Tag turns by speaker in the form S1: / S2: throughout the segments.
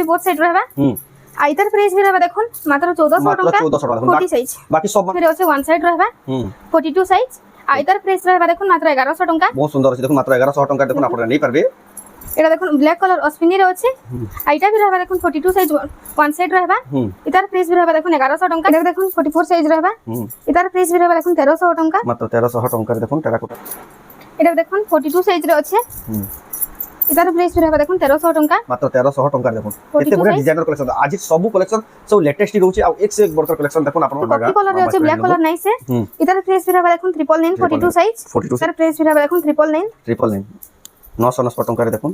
S1: Both side रहबा आइतर price भी रहबा देखुन मात्र 1400 टका 40 साइज बाकी सब फिर আছে वन साइड रहबा 42 साइज आइतर प्राइस रहबा देखुन मात्र 1100 टका
S2: बहुत सुंदर আছে দেখুন মাত্র 1100 টাকা দেখুন আপনারা নেই পারবে
S1: এটা দেখুন ব্ল্যাক কালার অসপিনি রে আছে আইটা भी रहबा দেখুন 42 সাইজ वन साइड रहबा इतर प्राइस भी रहबा देखुन 1100 टका এটা দেখুন 44 সাইজ रहबा इतर प्राइस भी रहबा देखुन 1300 टका
S2: মাত্র 1300 টাকা দেখুন টেরাকোটা
S1: এটা দেখুন 42 সাইজ রে আছে इतार प्राइस भी रहबा देखुन 1300 टका
S2: मात्र 1300 टका देखुन एते बढिया डिजाइनर कलेक्शन आज सब कलेक्शन सब लेटेस्ट ही रहउची आ एक से एक बड़का कलेक्शन देखुन आपन लगा
S1: कलर रे আছে ब्लैक कलर नै से इतार प्राइस भी रहबा देखुन 999 42 साइज इतार प्राइस भी रहबा देखुन 999
S2: 999 टका रे देखुन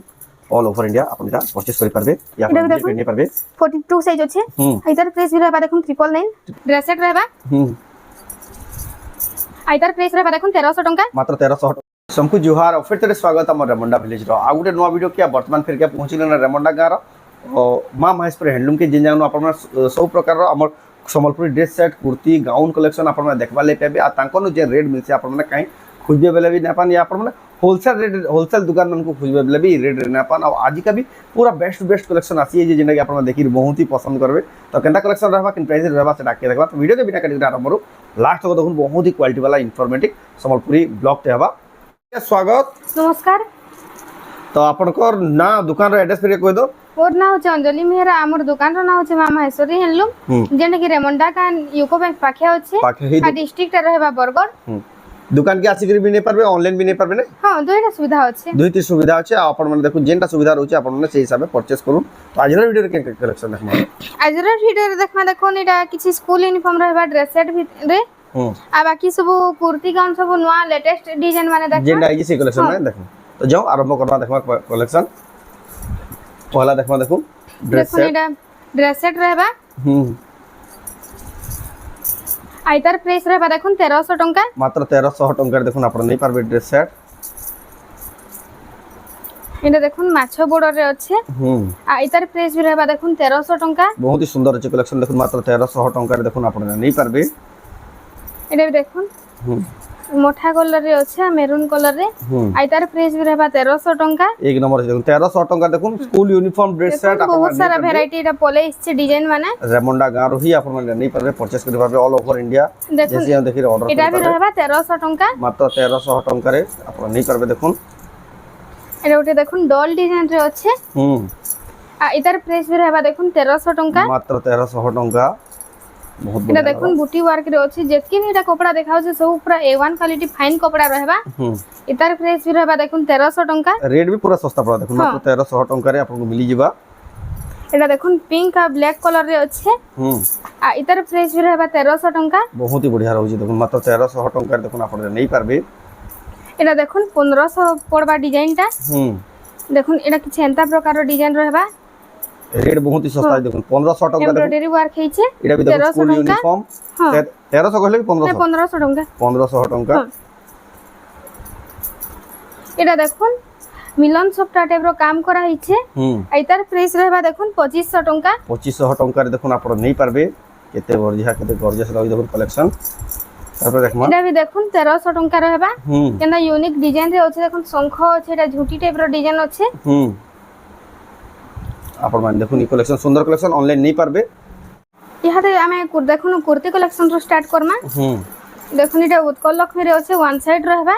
S2: ऑल ओवर इंडिया आपन इटा परचेज करि पारबे या आपन नै पारबे
S1: 42 साइज আছে इतार प्राइस भी रहबा देखुन 999 ड्रेस सेट रहबा इतार प्राइस रहबा देखुन 1300 टका
S2: मात्र 1300 सबको जुहार और फिर तेरे स्वागत है रेमंडा विलेज रो आ गुटे नवा वीडियो किया वर्तमान फिर के पहुंचिले ना रेमंडा गार मां महेश्वर हैंडलूम के जिन जानो अपन सब प्रकार रो हमर Sambalpuri dress set kurti gown collection अपन देखबा ले पेबे आ तांको जे रेट मिलसे अपन काई खोजबे बेले भी नापन या अपन होलसेल रेट होलसेल दुकान मन को खोजबे बेले भी रेट नापन और आज का भी पूरा बेस्ट कलेक्शन आसी है जिंदा कि अपन देखि बहुत ही पसंद करबे तो केनता कलेक्शन रहबा किन प्राइस रहबा से डाके देखबा तो वीडियो के बिना कटी आरंभ करू लास्ट तक देखुन बहुत ही क्वालिटी वाला इंफॉर्मेटिव संबलपुरी ब्लॉग ते हबा स्वागत
S1: नमस्कार
S2: तो आपनकर ना दुकान रो एड्रेस फिर कोइ दो
S1: और ना हो अंजलि मेहरा हमर दुकान रो ना हो मां महेश्वरी हैंडलूम जेने कि रेमंडा का यूको बैंक पाखे होचे आ डिस्ट्रिक्ट रहबा बरगढ़
S2: दुकान के आसी भी नहीं पारबे ऑनलाइन भी नहीं पारबे ने
S1: हां दुईटा सुविधा होचे
S2: दुईटी सुविधा होचे आपन माने देखु जेनटा सुविधा रहउचे आपन माने से हिसाब से परचेज करू तो आज रो वीडियो के कलेक्शन देखमा
S1: आज रो वीडियो रे देखमा देखो एटा किछि स्कूल यूनिफॉर्म रहबा ड्रेस सेट भी रे आ बाकी सब कुर्ती गाउन सब नवा लेटेस्ट डिजाइन माने देखा
S2: जेंडा आई से कलेक्शन में देखो तो जाओ आरंभ करबा देखमा कलेक्शन पहला देखमा देखो
S1: ड्रेस सेट रहबा आइतर प्राइस रहबा देखुन 1300 टका
S2: मात्र 1300 टका देखुन आपण नै पारबे ड्रेस सेट
S1: एटा देखुन माछो बॉर्डर रे अच्छे आइतर प्राइस भी रहबा देखुन 1300 टका
S2: बहुत ही सुंदर अछि कलेक्शन देखुन मात्र 1300 टका देखुन आपण नै पारबे
S1: एटा देखुन मोठा कलर रे अछि मेरून कलर रे आइतार प्राइस भी रहबा 1300 टका
S2: एक नंबर देखुन 1300 टका देखुन स्कूल यूनिफॉर्म ड्रेस सेट आपन
S1: बहुत सारा वैरायटी एटा पले इससे डिजाइन माने
S2: रेमंडा गारो ही आपन माने नै परबे परचेज करि पारबे ऑल ओवर इंडिया जैसे हम देखि ऑर्डर
S1: एटा भी रहबा 1300 टका
S2: मात्र 1300 टका रे आपन नै परबे देखुन
S1: एटा उठे देखुन डॉल डिजाइन रे अछि आ इधर प्राइस भी रहबा देखुन 1300 टका
S2: मात्र 1300 टका बहुत
S1: एटा देखुन बूटी वर्क रे अछि जेतकी भी एटा कपड़ा देखाउ छै सब पूरा A1 क्वालिटी फाइन कपड़ा रहबा इतार प्राइस भी रहबा देखुन 1300 टका
S2: रेट भी पूरा सस्ता पड़ा देखुन मात्र 1300 टका रे आपन को मिली जिबा
S1: एटा देखुन पिंक आ ब्लैक कलर रे अछि आ इतार प्राइस भी रहबा 1300 टका
S2: बहुत ही बढ़िया रहउ छै देखुन मात्र 1300 टका देखुन आपन नै पारबे
S1: एटा देखुन 1500 पड़बा डिजाइन ता देखुन एटा किछ एंता प्रकार रो डिजाइन रहबा
S2: रेट बहुत ही सस्ता है देखुन 1500 टका
S1: एम्ब्रॉयडरी वर्क है छे
S2: एटा भी देखो स्कूल यूनिफॉर्म 1300 कहले कि 1500
S1: टका
S2: 1500 टका
S1: एटा देखुन मिलन सफ्टा टाइप रो काम करा है छे एतार प्राइस रहबा देखुन 2500 टका
S2: 2500 टका रे देखुन आपण नै पारबे केते बढ़िया केते गॉर्जियस रही देखुन कलेक्शन तापर देखमा
S1: एटा भी देखुन 1300 टका रहबा केना यूनिक डिजाइन रे अछि देखुन शंख अछि एटा झूटी टाइप रो डिजाइन अछि
S2: आपण मान देखुन ई कलेक्शन सुंदर कलेक्शन ऑनलाइन नै पारबे
S1: इहा ते हमें देखुन कुर्ती कलेक्शन रो स्टार्ट करमा देखुन एटा उत्कल लक्ष्मी रे अछि वन साइड रहबा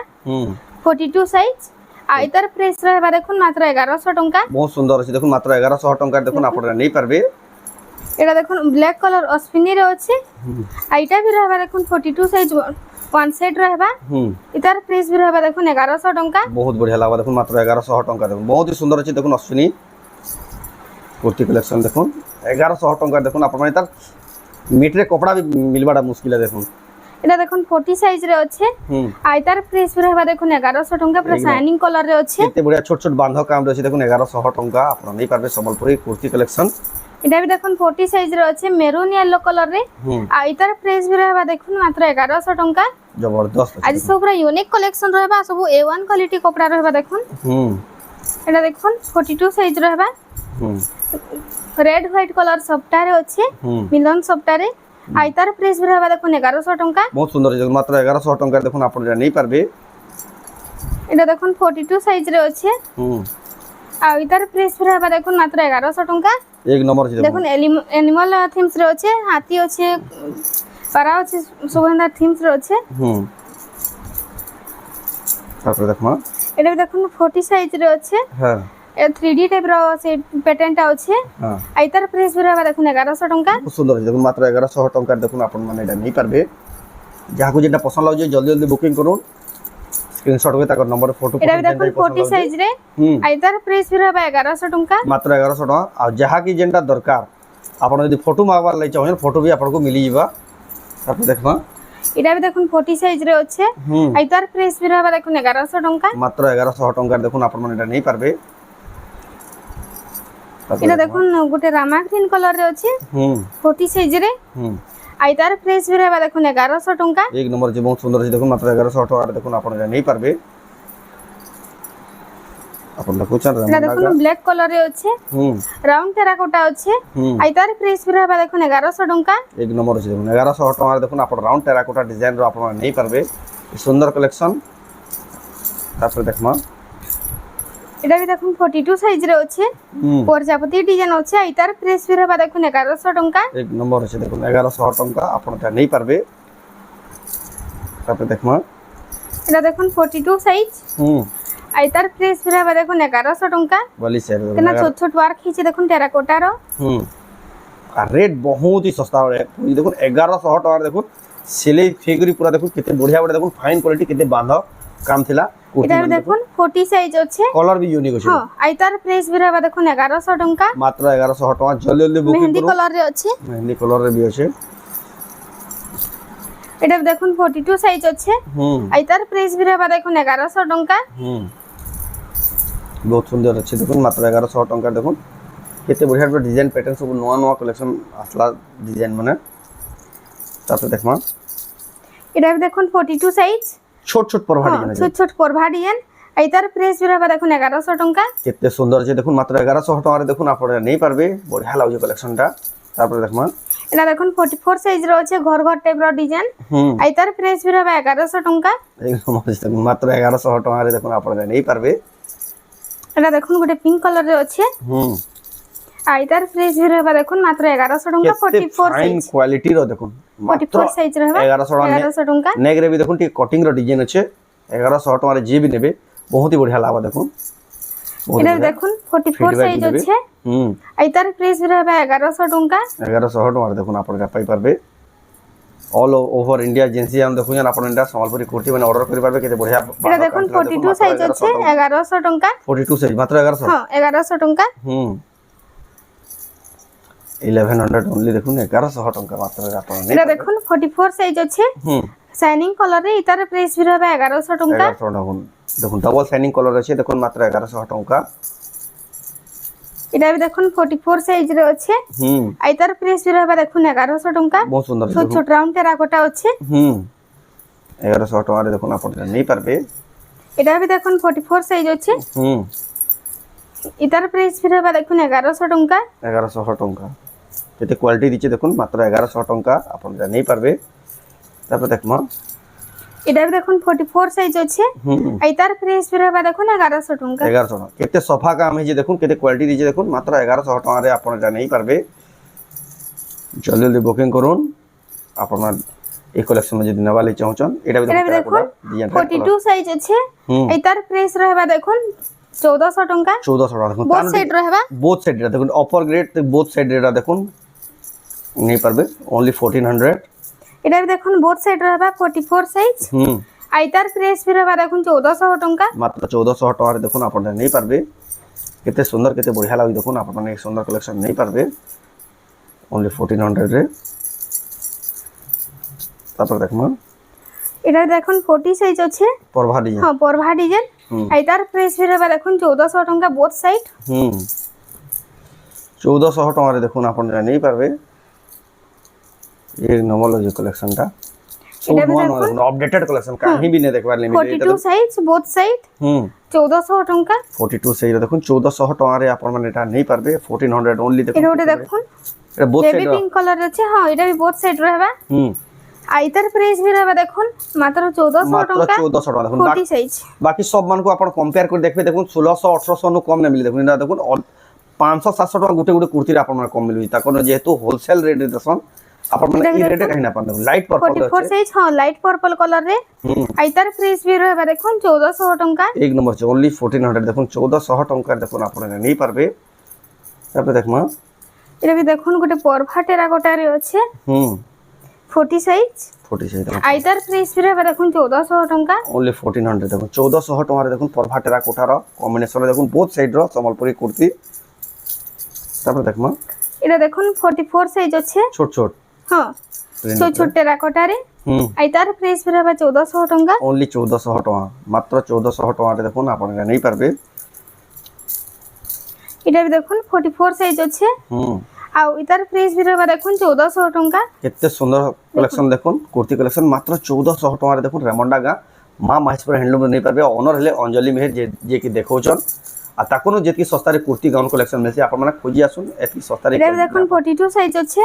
S1: 42 साइज आइतर प्राइस रहबा देखुन मात्र 1100 टका
S2: बहुत सुंदर अछि देखुन मात्र 1100 टका देखुन आपण नै पारबे
S1: एटा देखुन ब्लैक कलर अस्पिनी रे अछि आइटा भी रहबा देखुन 42 साइज वन साइड रहबा इतार प्राइस भी रहबा देखुन 1100 टका
S2: बहुत बढ़िया लागबा देखुन मात्र 1100 टका देखुन बहुत ही सुंदर अछि देखुन अस्पिनी कुर्ती कलेक्शन देखुन 1100 टका देखुन आपण माने तार मीटर कपड़ा भी मिलबाडा मुश्किल है देखुन
S1: एटा देखुन 40 साइज रे अछि आइतार प्राइस भी रहबा देखुन 1100 टका पूरा शाइनिंग कलर रे अछि
S2: केते बढ़िया छोट छोट बांधो काम रे अछि देखुन 1100 टका आपण नै पारबे संबलपुरी कुर्ती कलेक्शन
S1: एटा भी देखुन 40 साइज रे अछि मेरून येलो कलर रे आइतार प्राइस भी रहबा देखुन मात्र 1100 टका
S2: जबरदस्त
S1: आज सब पूरा यूनिक कलेक्शन रहबा सब A1 क्वालिटी कपड़ा रहबा देखुन एटा देखुन 42 साइज रहबा रेड व्हाइट कलर सफ्टा रे अछि मिलन सफ्टा रे आइतार प्राइस भी रहबा देखुन 1100 टका
S2: बहुत सुंदर छै मात्र 1100 टका देखुन आपण नै पारबे
S1: एटा देखुन 42 साइज रे अछि आ इतार प्राइस भी रहबा देखुन मात्र 1100 टका
S2: एक नंबर अछि
S1: দেখুন এনিমাল থিমস রে আছে, হাতি আছে, পারা আছে, সুগন্ধা থিমস রে আছে।
S2: তারপরে দেখমা
S1: এটা দেখুন 40 সাইজ রে আছে।
S2: হ্যাঁ
S1: 3D টাইপ র সে প্যাটার্নটা আছে।
S2: হ্যাঁ
S1: আইতার প্রাইস भी रहबा দেখুন 1100 টাকা।
S2: খুব সুন্দর আছে দেখুন, মাত্র 1100 টাকার দেখুন আপন মানে এটা নেই পারবে। যাহাকু যেটা পছন্দ লাগুছে জলদি জলদি বুকিং করুন, স্ক্রিনশট করে তার নম্বরে ফটো
S1: এটা দেখুন 40 সাইজ রে। আইতার প্রাইস भी रहबा 1100 টাকা,
S2: মাত্র 1100 টাকা। আর যাহা কি যেটা দরকার আপন যদি ফটো মাগবার লাগি চাহেন ফটো भी आपको मिली जीवा। তারপর দেখবা
S1: এটা দেখুন 40 সাইজ রে আছে। আইতার প্রাইস भी रहबा দেখুন 1100 টাকা,
S2: মাত্র 1100 টাকার দেখুন আপন মানে এটা নেই পারবে।
S1: এটা দেখুন গোটে রামা গ্রিন কালার রে আছে। 40 সাইজ রে। আইতার প্রাইস भी रहबा দেখুন 1100 টাকা।
S2: এক নম্বর যে বহুত সুন্দর আছে দেখুন, মাত্র 1100 টাকা দেখুন আপন এটা নেই পারবে। আপন দেখুছেন
S1: এটা দেখুন ব্ল্যাক কালার রে আছে। রাউন্ড টেরাকোটা আছে। আইতার প্রাইস भी रहबा দেখুন 1100 টাকা।
S2: এক নম্বর আছে দেখুন 1100 টাকা দেখুন আপন রাউন্ড টেরাকোটা ডিজাইন র আপন নেই পারবে। সুন্দর কালেকশন। তারপরে দেখমা
S1: এটা দেখুন 42 সাইজ রে আছে। প্রজাপতি ডিজাইন আছে। আইতার প্রাইস भी रहबा দেখুন 1100 টাকা।
S2: এক নম্বর আছে দেখুন 1100 টাকা আপন এটা নেই পারবে। তারপরে দেখমা
S1: এটা দেখুন 42 সাইজ। আইতার প্রাইস भी रहबा দেখুন 1100 টাকা।
S2: বলি স্যার
S1: কেনা ছোট ছোট ওয়ার্ক হিচে দেখুন টেরাকোটা র।
S2: আর রেট বহুত হি সস্তা রে দেখুন 1100 টাকা দেখুন। সিলাই ফিগরি পুরা দেখুন কেতে বঢ়িয়া বঢ়িয়া দেখুন, ফাইন কোয়ালিটি কেতে বাঁধ কাম থিলা।
S1: এটা দেখুন 40 সাইজ আছে।
S2: কলর भी यूनिक আছে।
S1: হ্যাঁ আইতার প্রাইস भी रहबा দেখুন 1100 টাকা।
S2: মাত্র 1100 টাকা জলদি জলদি বুকিং
S1: মেহেন্দি
S2: করুন।
S1: কালার রে আছে।
S2: মেহেন্দি কালার রে भी আছে।
S1: এটা দেখুন 42 সাইজ আছে। আইতার প্রাইস भी रहबा দেখুন 1100 টাকা।
S2: বহুত সুন্দর আছে দেখুন, মাত্র 1100 টাকা দেখুন কেতে বঢ়িয়া বঢ়িয়া ডিজাইন প্যাটার্ন সব নয়া নয়া কালেকশন আসলা ডিজাইন মানে। তারপরে দেখমা
S1: এটা দেখুন 42 সাইজ।
S2: ছোট ছোট পরভা ডিজাইন আছে।
S1: ছোট ছোট পরভা ডিজাইন। আইতার প্রাইস भी रहबा দেখুন 1100 টাকা।
S2: কেতে সুন্দর আছে দেখুন, মাত্র 1100 টাকা দেখুন আপনারা নেই পারবে। বঢ়িয়া লাগুছে কালেকশনটা। তারপরে দেখমা
S1: এটা দেখুন 44 সাইজ র আছে, ঘর ঘর টাইপ র ডিজাইন। আইতার প্রাইস भी रहबा 1100 টাকা।
S2: একদম মাত্র 1100 টাকা দেখুন আপনারা নেই পারবে।
S1: এটা দেখুন গোটে পিঙ্ক কালার রে আছে। আইতার প্রাইস भी रहबा দেখুন মাত্র 1100 টাকা। 44
S2: ফাইন
S1: সাইজ।
S2: কোয়ালিটি র দেখুন
S1: 44 সাইজ रहबा 1100 টাকা।
S2: নেক রে भी দেখুন টি কটিং র ডিজাইন আছে। 1100 টাকা রে যে भी নেবে বহুত হি বঢ়িয়া লাগবে দেখুন।
S1: এটা দেখুন 44 সাইজ আছে। আইতার প্রাইস भी रहबा 1100 টাকা।
S2: 1100 টাকা দেখুন আপনারা পাই পারবে। অল ওভার ইন্ডিয়া এজেন্সি हम দেখুন আপনারা এটা সম্বলপুরি কুর্তি মানে অর্ডার করি পারবে কেতে বঢ়িয়া।
S1: এটা দেখুন 42 সাইজ আছে 1100 টাকা।
S2: 42 সাইজ মাত্র 1100।
S1: হ্যাঁ 1100 টাকা।
S2: 1100 অনলি দেখুন 1100 টাকা মাত্র আপনারা নেই।
S1: এটা দেখুন 44 সাইজ আছে। শাইনিং কালার রে এটার প্রাইস भी रहबा 1100 টাকা।
S2: 1100 টাকা দেখুন ডাবল শাইনিং কালার আছে দেখুন মাত্র 1100 টাকা।
S1: এটা দেখুন 44 সাইজ রে আছে। আইতার প্রাইস भी रहबा দেখুন 1100 টাকা।
S2: বহুত সুন্দর
S1: ছোট ছোট রাউন্ড টেরাকোটা আছে।
S2: 1100 টাকা দেখুন আপনারা নেই পারবে।
S1: এটা দেখুন 44 সাইজ আছে। এটার প্রাইস भी रहबा দেখুন 1100 টাকা।
S2: 1100 টাকা কেতে কোয়ালিটি দিচ্ছে দেখুন মাত্র 1100 টাকা আপনারা নেই পারবে। তারপর দেখমা
S1: এটা দেখুন 44 সাইজ আছে। আইতার প্রাইস भी रहबा দেখুন 1100 টাকা।
S2: 1100 টাকা কেতে সফা কাম হইছে দেখুন, কেতে কোয়ালিটি দিচ্ছে দেখুন মাত্র 1100 টাকা রে আপনারা নেই পারবে। জলদি জলদি বুকিং করুন আপনারা এই কালেকশন যদি নেওয়া লাগি চাহুন। এটা
S1: দেখুন 42 সাইজ আছে। আইতার প্রাইস रहबा দেখুন 1400 টাকা।
S2: 1400 টাকা দেখুন
S1: বোথ সাইড रहबा।
S2: বোথ সাইড এটা দেখুন অপার গ্রেড বোথ সাইড এটা দেখুন নেই পারবে অনলি 1400।
S1: এটা দেখুন বোথ সাইড रहबा 44 সাইজ। আইতার প্রাইস भी रहबा দেখুন 1400 টাকা।
S2: মাত্র 1400 টাকা দেখুন আপনারা নেই পারবে। কেতে সুন্দর কেতে বঢ়িয়া লাগি দেখুন আপনারা এই সুন্দর কালেকশন নেই পারবে অনলি 1400 রে। তারপর দেখুন
S1: এটা দেখুন 40 সাইজ আছে।
S2: পরভা ডিজাইন।
S1: হ্যাঁ পরভা ডিজাইন। আইতার প্রাইস भी रहबा দেখুন 1400 টাকা বোথ সাইড।
S2: 1400 টাকা দেখুন আপনারা নেই পারবে। एक नॉर्मल जो कलेक्शन था सब नॉर्मल अपडेटेड कलेक्शन कहीं भी नहीं देख पारले।
S1: 42 size both side. 1400 টাকা।
S2: 42 সাইজ দেখুন 1400 টাকা রে আপন মানে এটা নেই পারবে 1400 ओनली দেখুন।
S1: এটা ওটা দেখুন
S2: এটা both side
S1: baby pink colour আছে। হ্যাঁ এটা भी बोथ साइड रहबा। আইতার প্রাইস भी रहबा দেখুন মাত্র 1400 টাকা।
S2: মাত্র 1400 টাকা দেখুন।
S1: 40 সাইজ।
S2: বাকি সব মান को आपण कंपेयर कर देखबे দেখুন 1600 1800 नो कम नहीं मिले देखुन। এটা দেখুন 500 700 टका गुटे गुटे कुर्ती आपन मन कम मिलबी ताकन जेहेतु होलसेल रेट देसन आपन मन ई रेट कहीं ना पान लाइट पर्पल
S1: 44 साइज हां लाइट पर्पल कलर रे आइतार प्राइस भी रहबा देखुन 1400 टंका
S2: एक नंबर छै ओनली 1400 देखुन 1400 टंका देखुन आपन नहीं पारबे तब देखमा
S1: एटा भी देखुन गोटे परफा टेराकोटा रे अछि 40 साइज आइतार प्राइस भी रहबा देखुन 1400 टंका
S2: ओनली 1400 देखुन 1400 टका रे देखुन परफा टेराकोटा रो कॉम्बिनेशन रे देखुन बोथ साइड रो संबलपुरी कुर्ती तब देखमा
S1: एटा देखुन 44 साइज अछि
S2: छोट छोट
S1: हां छोट छोट टेराकोटा रे आइतार प्राइस भी रहबा 1400 टंका
S2: ओनली 1400 टका मात्र 1400 टका रे देखुन आपन नहीं पारबे
S1: एटा भी देखुन 44 साइज अछि आ इतार प्राइस भी रहबा देखुन 1400 टंका
S2: केते सुंदर कलेक्शन देखुन कुर्ती कलेक्शन मात्र 1400 टका रे देखुन रेमंडा गा मां महेश्वर हैंडलूम नहीं पारबे ओनर हले अंजलि मेहर जे कि देखौछन आ ताकोनो जेतकी सस्ता रे कुर्ती गाउन कलेक्शन में से आपन माने खोजी आसुन एतकी सस्ता रे
S1: एटा भी देखुन 42 साइज अछि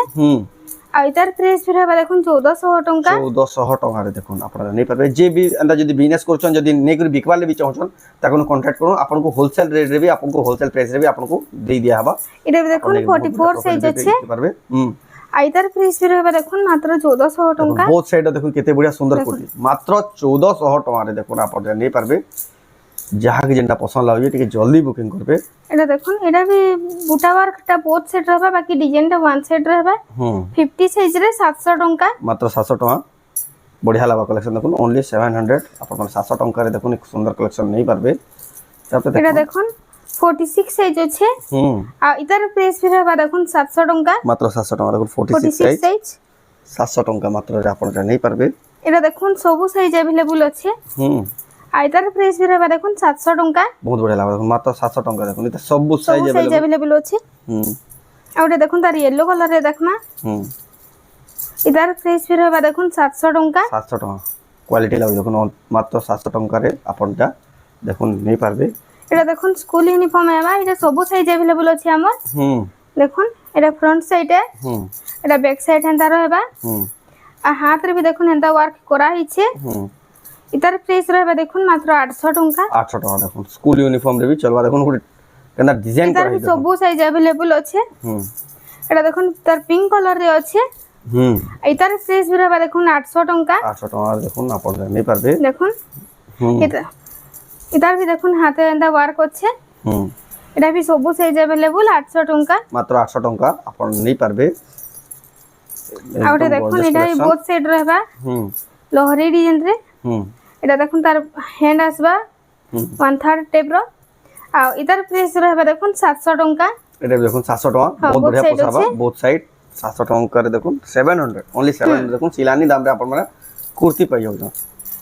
S1: आ इतार प्राइस भी रहबा देखुन 1400 टंका
S2: 1400 टका रे देखुन आपन नहीं पारबे जे भी अंदा जदी बिजनेस करछन जदी नै कर बिकवा ले भी चाहछन ताकोनो कांटेक्ट करू आपन को होलसेल रेट रे भी आपन को होलसेल प्राइस रे भी आपन को दे दिया हबा
S1: एटा भी देखुन 44 साइज अछि
S2: पारबे
S1: आइतार प्राइस भी रहबा देखुन मात्र 1400 टंका
S2: बहुत साइड देखुन केते बढ़िया सुंदर कुर्ती मात्र 1400 टका रे देखुन आपन नहीं पारबे जहाँ के जेंटा पसंद लागबे टिके जल्दी बुकिंग करबे
S1: एटा देखुन एटा भी बूटा वर्क टा बोथ सेट रहबा बाकी डिजाइन टा वन सेट रहबा 50 साइज रे 700 टंका
S2: मात्र 700 टका बढ़िया लागबा कलेक्शन देखुन ओनली 700 आपन 700 टका रे देखुन एक सुंदर कलेक्शन नहीं पारबे तब
S1: एटा देखुन 46 साइज अछि आ इतार प्राइस भी रहबा देखुन 700 टंका
S2: मात्र 700 टका देखुन 46 साइज 700 टका मात्र रे आपन नहीं पारबे
S1: एटा देखुन सब साइज अवेलेबल अछि आइतार प्राइस भी रहबा देखुन 700 टंका
S2: बहुत बढ़िया लागबा देखुन मात्र 700 टका देखुन इते सब साइज
S1: अवेलेबल अछि आ ओटा देखुन तार येलो कलर रे देखमा इतार प्राइस भी रहबा देखुन 700 टंका
S2: 700 टका क्वालिटी लागबा देखुन मात्र 700 टका रे आपनटा देखुन नहीं पारबे
S1: एटा देखुन स्कूल यूनिफॉर्म आबा एटा सब साइज अवेलेबल अछि हमर देखुन एटा फ्रंट साइड है एटा बैक साइड हंदा रहबा आ हाथ रे भी देखुन हंदा वर्क करा हिचे इतार प्राइस रहबा देखुन मात्र 800 टंका
S2: 800 टका देखुन स्कूल यूनिफॉर्म रे भी चलबा देखुन केना डिजाइन
S1: इतार भी सब साइज अवेलेबल अछि एटा देखुन तार पिंक कलर रे अछि इतार प्राइस भी रहबा देखुन 800 टंका
S2: 800 टका देखुन आपन नहीं पारबे
S1: देखुन इतार भी देखुन हाथे एंदा वर्क अछि एटा भी सब साइज अवेलेबल 800 टंका
S2: मात्र 800 टंका आपन नहीं पारबे
S1: आउटे देखुन एटा भी बहुत सेट रहबा लोहरी डिजाइन रे एटा देखुन तार हैंड आसबा 1/3 टाइप रो आ इधर प्राइस रहबा देखुन 700 टंका
S2: एटा देखुन 700 टका बहुत बढ़िया पोसाबा बोथ साइड 700 टका करे देखुन 700 ओनली 700 देखुन सिलानी दाम रे आपन माने कुर्ती पाइ जाउ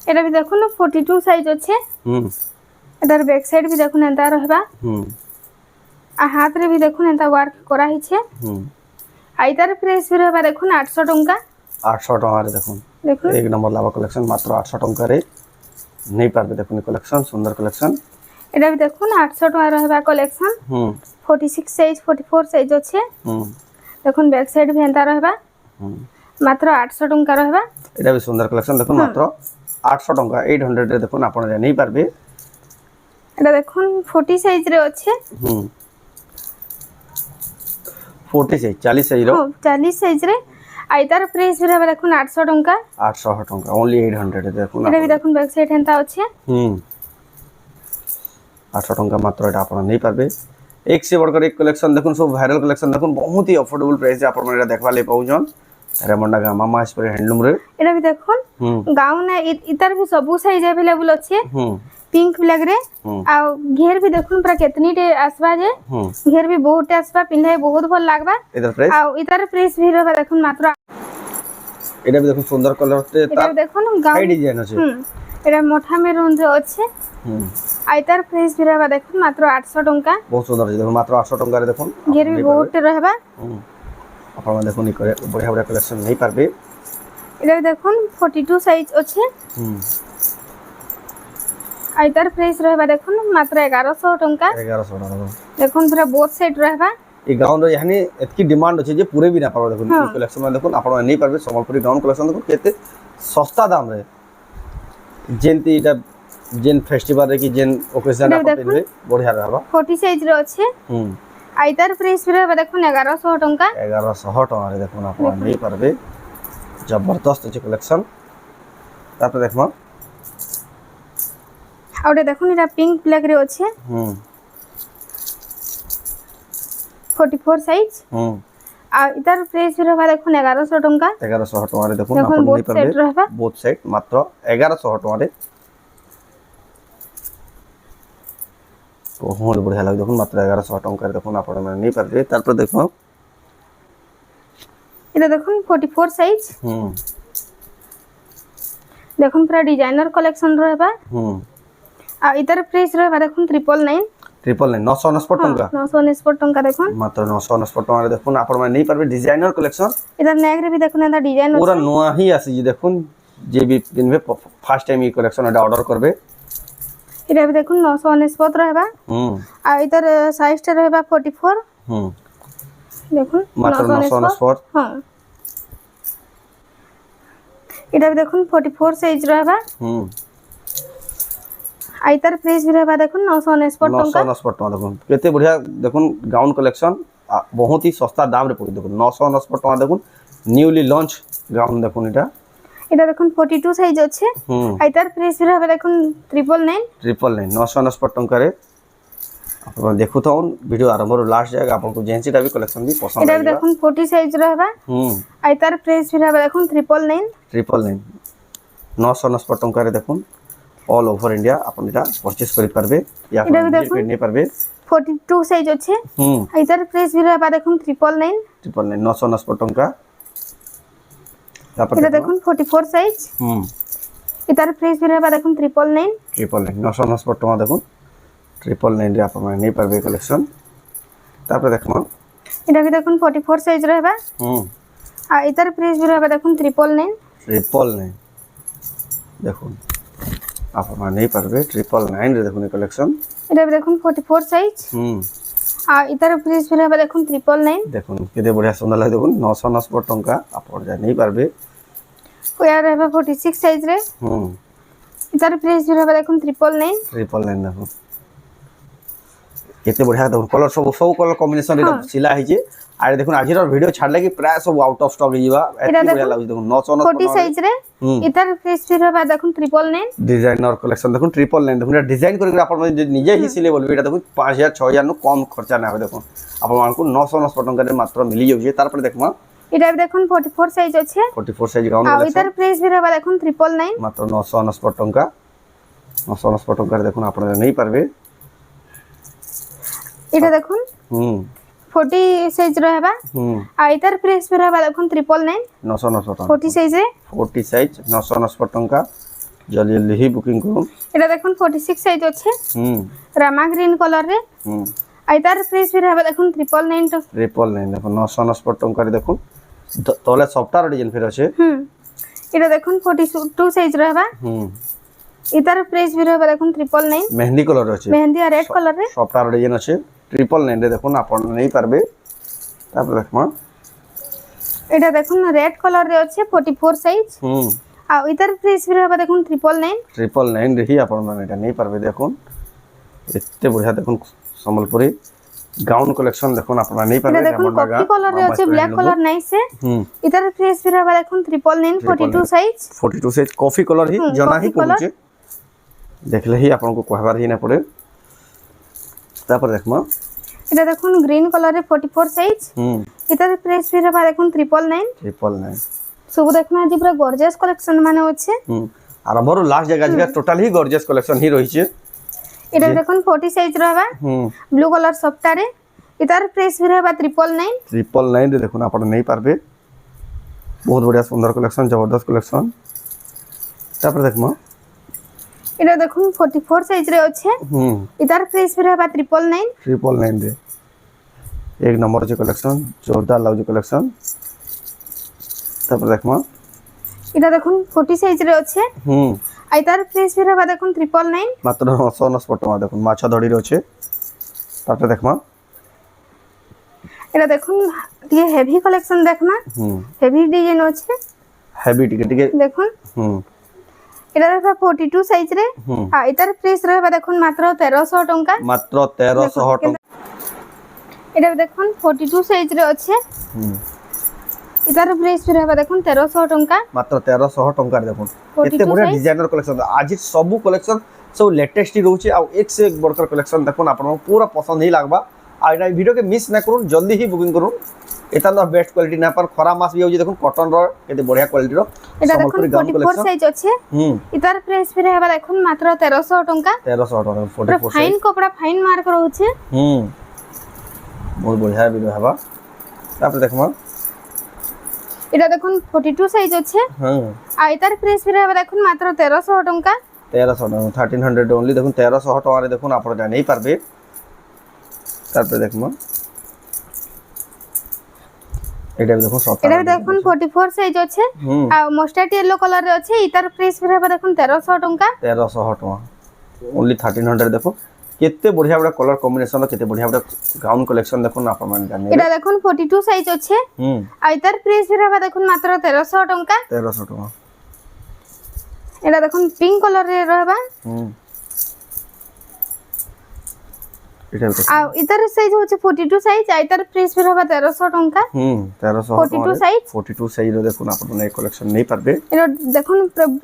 S1: एटा भी देखुन 42 साइज अछि एटार बैक साइड भी देखुन एंता रहबा आ हाथ रे भी देखुन एंता वर्क करा हिचे आ इधर प्राइस भी रहबा देखुन 800 टंका
S2: 800 टका रे देखुन एक नंबर लावा कलेक्शन मात्र 800 टका रे नहीं पारबे देखुन कलेक्शन सुंदर कलेक्शन
S1: एटा भी देखुन 800 टका रहबा कलेक्शन 46 साइज 44 साइज अछि देखुन बैक साइड भी एंता रहबा मात्र 800 टका रहबा
S2: एटा भी सुंदर कलेक्शन देखुन मात्र 800 टका 800 रे देखुन आपन रे नहीं पारबे
S1: एटा देखुन 40 साइज रे अछि
S2: 40 साइज 40 साइज रो
S1: 40 साइज रे आइतार प्राइस भी रहबा देखुन 800 टंका
S2: 800 टंका ओनली 800 रे देखुन
S1: एटा भी देखुन बैक साइड हेंता अछि
S2: 800 टंका मात्र एटा आपन नहीं पारबे एक से बढ़कर एक कलेक्शन देखुन सब वायरल कलेक्शन देखुन बहुत ही अफोर्डेबल प्राइस आपन मेरा देखबा ले पाउजन रेमंडा गा मामा स्प्रे हैंडलूम रे
S1: एटा भी देखुन गाउन इतार भी सब साइज अवेलेबल अछि पिंक ब्लैक रे आ घेर भी देखुन पूरा केतनी टे आसबा जे घेर भी बहुत आसबा पिन्हे बहुत भल लागबा
S2: इधर प्राइस
S1: आ इतार प्राइस भी रहबा देखुन मात्र
S2: एटा भी देखुन सुंदर कलर ते
S1: एटा देखुन गाउन
S2: डिजाइन अछि
S1: एटा मोठा मेरून रे अछि आ इतार प्राइस भी रहबा देखुन मात्र 800 टंका
S2: बहुत सुंदर अछि देखुन मात्र 800 टंका रे देखुन
S1: घेर भी बहुत रहबा
S2: आपन देखुन इ करे बढ़िया बढ़िया कलेक्शन नहीं पारबे
S1: एटा देखुन 42 साइज अछि आइतार प्राइस रहबा देखुन मात्र 1100 टंका
S2: 1100 टका
S1: देखुन पूरा बोथ साइड रहबा
S2: ए गाउन रे यानी एतकी डिमांड अछि जे पूरे भी ना पाबो देखुन इ कलेक्शन में देखुन आपन नहीं पारबे संबलपुरी गाउन कलेक्शन देखुन केते सस्ता दाम रे जेंती इटा जेन फेस्टिवल रे कि जेन ओकेजन आप पिनबे बढ़िया रहबा
S1: 40 साइज रे अछि আইতার প্রাইস भी रहबा দেখুন 1100 टंका
S2: 1100 टंका देखुन आप नहीं पारबे जबरदस्त अछि कलेक्शन तापर देखमा
S1: आउटे देखुन एटा पिंक ब्लैक रे अछि 44 साइज आ इतार प्राइस भी रहबा देखुन 1100 टंका
S2: 1100 टंका रे देखुन आप नहीं पारबे बोथ साइड मात्र 1100 टंका रे बहुत बढ़िया लगे देखुन मात्र 1100 टंका रे देखुन आप नहीं पारबे तापर देखो
S1: এটা দেখুন 44 সাইজ দেখুন পুরা ডিজাইনার কালেকশন रहबा आ इधर प्राइस रहबा देखुन 999
S2: 999 टंका
S1: 999 टंका देखुन
S2: मात्र 999 टंका रे देखुन आप नहीं पारबे डिजाइनर कलेक्शन
S1: इधर नेक रे भी देखुन एटा डिजाइन
S2: पूरा नया ही आसी जी देखुन जे भी पिनबे फर्स्ट टाइम ये कलेक्शन एटा ऑर्डर करबे
S1: इधर भी देखुन 999 रहबा आ इधर साइज टा रहबा 44 देखुन
S2: मात्र 999
S1: हां इधर भी देखुन 44 साइज रहबा आइतर प्राइस भी रहबा देखुन 999 टंका
S2: 999 टंका देखुन केते बढ़िया देखुन गाउन कलेक्शन बहुत ही सस्ता दाम रे पड़ी देखुन 999 टंका देखुन न्यूली लॉन्च गाउन देखुन
S1: এটা দেখুন 42 সাইজ আছে আইতার প্রাইস भी रहबा देखुन 999
S2: 999 टंका रे आप देखु तो वीडियो आरंभ रो लास्ट जाएगा आपको जेंसी टा भी कलेक्शन भी पसंद
S1: এটা দেখুন 40 साइज रहबा आइतार प्राइस भी रहबा देखुन 999
S2: 999 टंका रे देखुन ऑल ओवर इंडिया अपन एटा परचेस करि पारबे या फिर नहीं पारबे
S1: 42 साइज আছে आइतार प्राइस भी रहबा देखुन
S2: 999 टंका
S1: এটা দেখুন 44 সাইজ এটার প্রাইস भी रहबा देखुन
S2: 999 टंका देखुन 999 रे अपन नहीं पारबे कलेक्शन तापर देखमा
S1: এটা भी देखुन 44 साइज रहबा आ इधर प्राइस भी रहबा देखुन
S2: 999 देखुन आप नहीं पारबे 999 रे देखुन कलेक्शन
S1: এটা भी देखुन 44 साइज आ इधर प्राइस भी रहबा देखुन 999
S2: देखुन केते बढ़िया सुंदर लागे देखुन 999 टंका आप जा नहीं पारबे
S1: कोया रहबा 46 साइज रे इधर प्राइस भी रहबा देखुन
S2: 999 देखुन केते बढ़िया देखुन कलर सब कलर कॉम्बिनेशन रे सिला हिजे आरे देखुन आज रो वीडियो छाडले कि प्राय सब आउट ऑफ स्टॉक हिबा एते बढ़िया लागे देखुन 999
S1: 40 साइज रे इधर प्राइस भी रहबा देखुन 999
S2: डिजाइनर कलेक्शन देखुन 999 देखुन डिजाइन करके अपन निजे ही सिले बोलबे एटा देखुन 5000 6000 नु कम खर्चा ना हो देखुन अपन मानकु 999 टंका रे मात्र मिली जाउजे तार पर देखमा
S1: এটা দেখুন 44 সাইজ আছে
S2: 44 সাইজ গাউন
S1: আর এটার প্রাইস भी रहबा দেখুন 999
S2: মাত্র 999 টঙ্কা 999 টঙ্কা দেখুন আপনারা নেই পারবে
S1: এটা দেখুন 40 সাইজ रहबा আর এটার প্রাইস भी रहबा দেখুন 999
S2: 999 টঙ্কা
S1: 40 সাইজে
S2: 40 সাইজ 999 টঙ্কা জলদি জলদি হি বুকিং করুন
S1: এটা দেখুন 46 সাইজ আছে রামা গ্রিন কালার রে আর এটার প্রাইস भी रहबा দেখুন 999
S2: দেখুন 999 টঙ্কা রে দেখুন তলে সফটওয়্যার ডিজাইন ফের আছে
S1: এটা দেখুন 42 সাইজ रहबा इधर प्राइस भी रहबा देखुन 999
S2: मेहंदी कलर আছে
S1: मेहंदी और रेड कलर रे
S2: সফটওয়্যার ডিজাইন আছে 999 রে দেখুন আপন नहीं পারবে তারপর দেখমা
S1: এটা দেখুন রেড কলর রে আছে 44 সাইজ আর इधर प्राइस भी रहबा देखुन 999
S2: রে হি আপন মানে এটা नहीं পারবে দেখুন এতে बढ़िया দেখুন সম্বলপুরি गाउन कलेक्शन देखुन अपना नहीं पारबे
S1: देखुन कॉफी कलर रे আছে ब्लैक कलर नहीं से इधर प्राइस भी रहबा देखुन 999 42
S2: साइज कॉफी कलर ही जना ही पहुंचे देखले ही आपन को कहबार ही ना पड़े तापर देखमा
S1: এটা দেখুন গ্রিন কলর রে 44 সাইজ इधर प्राइस भी रहबा देखुन 999 सब देखना जी पूरा गॉर्जियस कलेक्शन माने होचे
S2: আর আমার লাস্ট জায়গা টোটাল হি গর্জিয়াস কালেকশন হি রহিছে
S1: এটা দেখুন 40 সাইজ रहबा ব্লু কলর সফটওয়্যারে इधर प्राइस भी रहबा 999
S2: রে দেখুন আপন नहीं পারবে बहुत बढ़िया सुंदर कलेक्शन जबरदस्त कलेक्शन तापर देखमा
S1: এটা দেখুন 44 সাইজ রে আছে इधर प्राइस भी रहबा
S2: 999 রে एक नंबर जे कलेक्शन जोरदार लाउज कलेक्शन तापर देखमा
S1: এটা দেখুন 40 সাইজ রে আছে आइतार प्राइस भी रहबा देखुन 999
S2: मात्र 999 टका देखुन माछा धड़ी रे আছে तापर देखमा
S1: এটা দেখুন ये हेवी कलेक्शन देखना हेवी डिजाइन আছে
S2: हेवी टिके
S1: দেখুন এটা रहबा 42 সাইজ রে আর এটার প্রাইস रहबा দেখুন মাত্র 1300 টাকা
S2: मात्र 1300 टका
S1: এটা দেখুন 42 সাইজ রে আছে এটার প্রাইস ফির হবে দেখুন 1300 টাকা
S2: মাত্র 1300 টঙ্কার দেখুন
S1: 42
S2: কেতে বড়
S1: size?
S2: ডিজাইনর কলেকশন আজি সবু কলেকশন সব লেটেস্ট হি রହୁଛି আর এক से एक বড়কর কলেকশন দেখুন আপনার পুরা পছন্দ হি লাগবা আর এটা ভিডিও কে মিস না করুন জলদি হি বুকিং করুন এটা না বেস্ট কোয়ালিটি না पर খরা মাস বি হଉଛି দেখুন কটন র কেতে বড়িয়া কোয়ালিটি র
S1: এটা দেখুন 44 সাইজ আছে এটার প্রাইস ফির হবে দেখুন মাত্র 1300 টাকা
S2: 1300 টাকা
S1: পুরা
S2: 44
S1: ফাইন কপড়া ফাইন মার্ক রହୁଛି
S2: বহুত বড়িয়া ভিডিও হবা তারপরে দেখো
S1: এটা দেখুন 42 সাইজ আছে আর এটার প্রাইস ফির হবে দেখুন মাত্র 1300 টাকা
S2: 1300 1300 ओनली দেখুন 1300 টাকা রে দেখুন আপনারা নেই পারবে তারপরে দেখো এটা দেখুন
S1: এটা দেখুন 44 সাইজ আছে আর মস্টার্ড ইয়েলো কালার রে আছে এটার প্রাইস ফির হবে দেখুন 1300 টাকা
S2: 1300 টাকা ओनली 1300 দেখো কেতে বড়িয়া বড় কালার কম্বিনেশন কেতে বড়িয়া বড় গাউন কালেকশন দেখুন আপনারা জানেন
S1: এটা দেখুন 42 সাইজ আছে আর এটার প্রাইস ফির হবে দেখুন মাত্র 1300 টাকা
S2: 1300 টাকা
S1: এটা দেখুন পিঙ্ক কালার রে রহবা
S2: এটা দেখো
S1: আর এটার সাইজ হচ্ছে 42 সাইজ আর এটার প্রাইস ফির হবে 1300 টাকা
S2: 1300
S1: 42 সাইজ
S2: 42 সাইজ রে দেখুন আপনারা এই কালেকশন নেই পারবে
S1: এটা দেখুন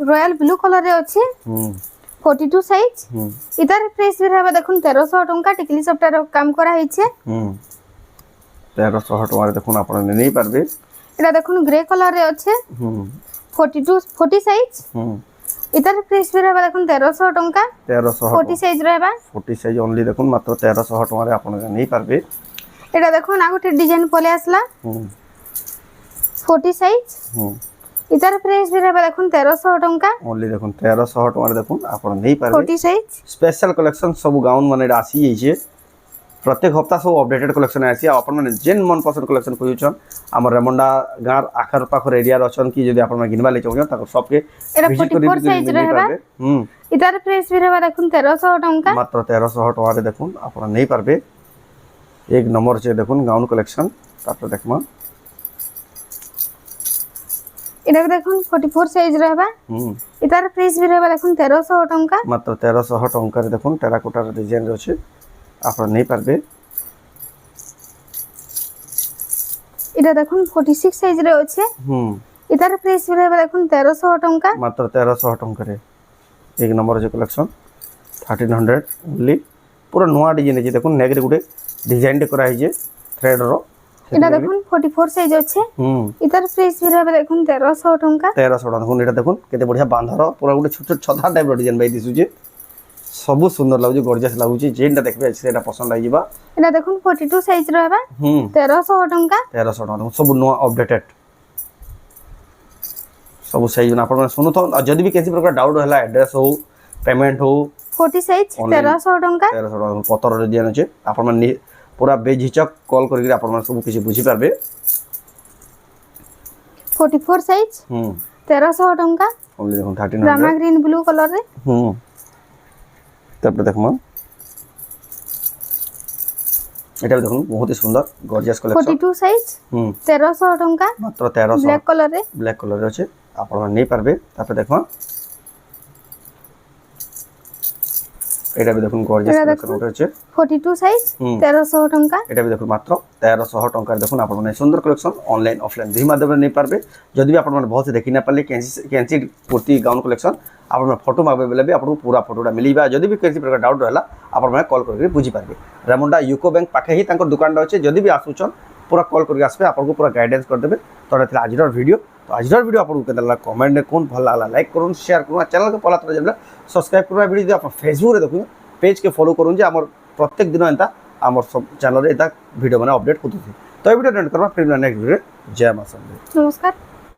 S1: রয়্যাল ব্লু কালার রে আছে 42 সাইজ এটার প্রাইস ফির হবে দেখুন 1300 টাকা টিকলি সফটওয়্যার কাম করা হয়েছে
S2: 1300 টাকা রে দেখুন আপনারা নেই পারবে
S1: এটা দেখুন গ্রে কালার রে আছে 40 সাইজ এটার প্রাইস ফির হবে দেখুন 1300 টাকা
S2: 1300
S1: 40 সাইজ রহবা
S2: 40 সাইজ ओनली দেখুন মাত্র 1300 টাকা রে আপনারা নেই পারবে
S1: এটা দেখুন আগোটে ডিজাইন পলে আসলা 40 সাইজ এটার প্রাইস ফির হবে দেখুন 1300 টাকা
S2: ओनली দেখুন 1300 টাকা রে দেখুন আপনারা নেই পারবে
S1: 40 সাইজ
S2: স্পেশাল কালেকশন সব গাউন মানে আসি যাইছে প্রত্যেক সপ্তাহ সব আপডেটেড কালেকশন আসি আপন মানে যেন মন পছন্দ কালেকশন খুঁজুছন আমার রেমন্ডা গাঁর আখর পাখর এরিয়ার অছন কি যদি আপনারা কিনবা লাই চাহুছন তাকে সবকে
S1: এটা
S2: ভিজিট করে
S1: 44 সাইজ রহবা এটার প্রাইস ফির হবে দেখুন 1300 টাকা
S2: মাত্র 1300 টাকা রে দেখুন আপনারা নেই পারবে এক নম্বর আছে দেখুন গাউন কালেকশন তারপরে দেখমা
S1: এটা দেখুন 44 সাইজ রহবা এটার প্রাইস ফির হবে দেখুন 1300 টাকা
S2: মাত্র 1300 টাকা রে দেখুন টেরাকোটার ডিজাইন রয়েছে আপনারা নেই পারবে
S1: এটা দেখুন 46 সাইজ রে আছে এটার প্রাইস ফির হবে দেখুন 1300 টাকা
S2: মাত্র 1300 টাকা রে এক নম্বর আছে কালেকশন 1300 ओनली পুরো নয়া ডিজাইন আছে দেখুন নেগরে গুটে ডিজাইন তে করা হইছে থ্রেড র
S1: এটা দেখুন 44 সাইজ আছে এটার প্রাইস ফির হবে দেখুন 1300 টাকা
S2: 1300 টাকা দেখুন এটা দেখুন কেতে বড়িয়া বাঁধার পুরো গুটে ছোট ছোট ছদা টাইপ র ডিজাইন বাই দিসুছে সবু সুন্দর লাগুছে গর্জিয়াস লাগুছে যেটা দেখবে সেটা পছন্দ লাগিবা
S1: এটা দেখুন 42 সাইজ রহবা 1300 টাকা
S2: 1300 টাকা দেখুন সবু নয়া আপডেটেড সবু সাইজ না আপনারা শুনো তো আর যদি भी किसी प्रकार डाउट होला एड्रेस हो पेमेंट हो
S1: 40 সাইজ 1300 টাকা
S2: 1300 টাকা পতর ডিজাইন আছে আপনারা পুরা বেঝিচক কল করি আপনারা সব কিছু বুঝি পারবে
S1: 44 সাইজ 1300 টাকা
S2: ओनली দেখুন 1300
S1: রামা গ্রিন ব্লু কালার রে
S2: তারপরে দেখুন এটা দেখুন বহুত সুন্দর গর্জিয়াস কালেকশন
S1: 42 সাইজ 1300 টাকা
S2: মাত্র 1300
S1: ব্ল্যাক কালার রে
S2: ব্ল্যাক কালার আছে আপনারা নেই পারবে তারপরে দেখুন এটা দেখুন গর্জিয়াস কালেকশন আছে
S1: 42 সাইজ 1300 টাকা
S2: এটা দেখুন মাত্র 1300 টাকা দেখুন আপনারা সুন্দর কালেকশন অনলাইন অফলাইন দুই মাধ্যমে নেই পারবে যদি আপনারা বহুত দেখি না পারলে ক্যান্সি কুর্তি গাউন কালেকশন আপনারা ফটো মাগবে বেলে আপনার পুরা ফটোটা মিলিবা যদি भी किसी प्रकार डाउट रहला আপনারা কল করি বুঝি পারবে রেমন্ডা यूको बैंक পাখে হি তাঙ্কর দোকানটা আছে যদি भी আসুছন পুরা কল করি আসবে আপনাকে পুরা গাইডেন্স করে দেবে তোরা ଥିଲା আজর ভিডিও তো আজর ভিডিও আপনাকে কেন লাগলা কমেন্ট কোন ভাল লাগলা লাইক করুন শেয়ার করুন চ্যানেল কে পলা তোরা জানলা সাবস্ক্রাইব করুন ভিডিও যদি আপনার ফেসবুক রে দেখুন পেজ কে ফলো করুন যে আমার প্রত্যেক দিন এন্তা আমার সব চ্যানেল রে এটা ভিডিও মানে আপডেট করতে তো এই ভিডিও এন্ড করবা ফির নেক্সট ভিডিও জয় মা সন্দে
S1: নমস্কার।